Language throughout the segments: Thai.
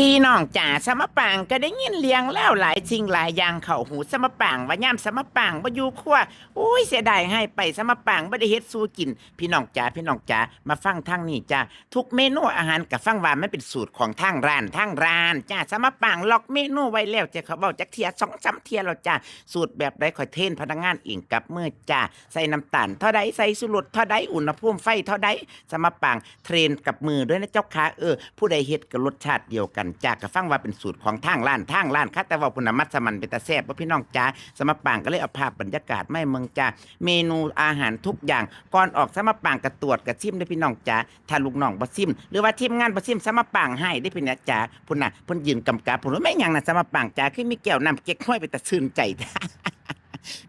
พี่น้องจ๋าสมปังก็ได้ยินเลียงแล้วหลายสิ่งหลายอย่างเข้าหูสมปังว่าย่ำสมปังบ่อยู่ครัวอุ้ยเสียดายให้ไปสมปังบ่ได้เฮ็ดสู่กินพี่น้องจ๋าพี่น้องจ๋ามาฟังทางนี้จ้าทุกเมนูอาหารกับฟังว่ามันเป็นสูตรของทางร้านจ้าสมปังล็อกเมนูไว้แล้วจะเขาเว้าจักเที่ย2-3เที่ยแล้วจ้าสูตรแบบใดค่อยเทรนพนักงานเองกับมือจ้าใส่น้ำตาลเท่าใดใส่สุรสเท่าใดอุณหภูมิไฟเท่าใดสมปังเทรนกับมือด้วยนะเจ้าค่ะผู้ใดเฮ็ดก็รสชาติเดียวกันจ้าก็ฟังว่าเป็นสูตรของทางร้านค่ะแต่ว่าพุ่นน่ะมัสมั่นเป็นตาแซ่บบ่พี่น้องจ้าสมปังก็เลยเอาภาพบรรยากาศมาให้เมืองจ้าเมนูอาหารทุกอย่างก่อนออกสมปังก็ตรวจก็ชิมเด้อพี่น้องจ้าถ้าลูกน้องบ่ชิมหรือว่าทีมงานบ่ชิมสมปังให้ได้อพี่น้องจ้าพุ่นน่ะเพิ่นยืนกำกับพุ่นว่าแม่นหยังน่ะสมปังจ้าคือมีแก้วน้ำเก๊กฮวยเป็นตาชื่นใจ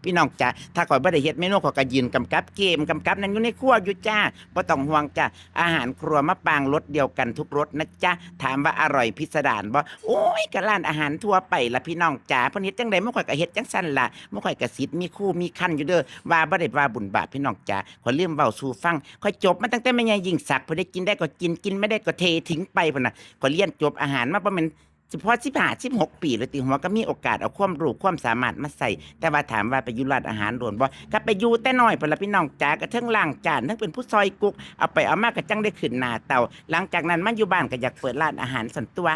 พี่น้องจ้าถ้าข่อยบ่ได้เฮ็ดเมนูข่อยก็ยืนกำกับเกมกำกับนั่นอยู่ในครัวอยู่จ้าบ่ต้องห่วงจ้าอาหารครัวมะปางรสเดียวกันทุกรสนะจ๊ะถามว่าอร่อยพิสดารบ่โอ้ยก็ร้านอาหารทั่วไปล่ะพี่น้องจ้าเพิ่นเฮ็ดจังได๋มื้อข่อยก็เฮ็ดจังซั่นล่ะมื้อข่อยก็สิทธิ์มีครูมีคันอยู่เด้อว่าบ่ได้ว่าบุญบาปพี่น้องจ้าข่อยลืมเว้าสู่ฟังข่อยจบมาตั้งแต่แม่ยายยิ่งศักดิ์เพิ่นได้กินได้ก็กินกินไม่ได้ก็เททิ้งไปพุ่นน่ะข่อยเรียนจบอาหารมาบ่แม่น เฉพาะ15-16 ปีเลยติหัวก็มีโอกาสเอาความรู้ความสามารถมาใส่แต่ว่าถามว่าไปอยู่ร้านอาหารโดนบ่ก็ไปอยู่แต่น้อยพุ่นล่ะพี่น้องจ๋าก็เทิงล้างจานเทิงเป็นผู้ซอยกุ๊กเอาไปเอามาก็จังได้ขึ้นหน้าเตาหลังจากนั้นมาอยู่บ้านก็อยากเปิดร้านอาหารส่วนตัว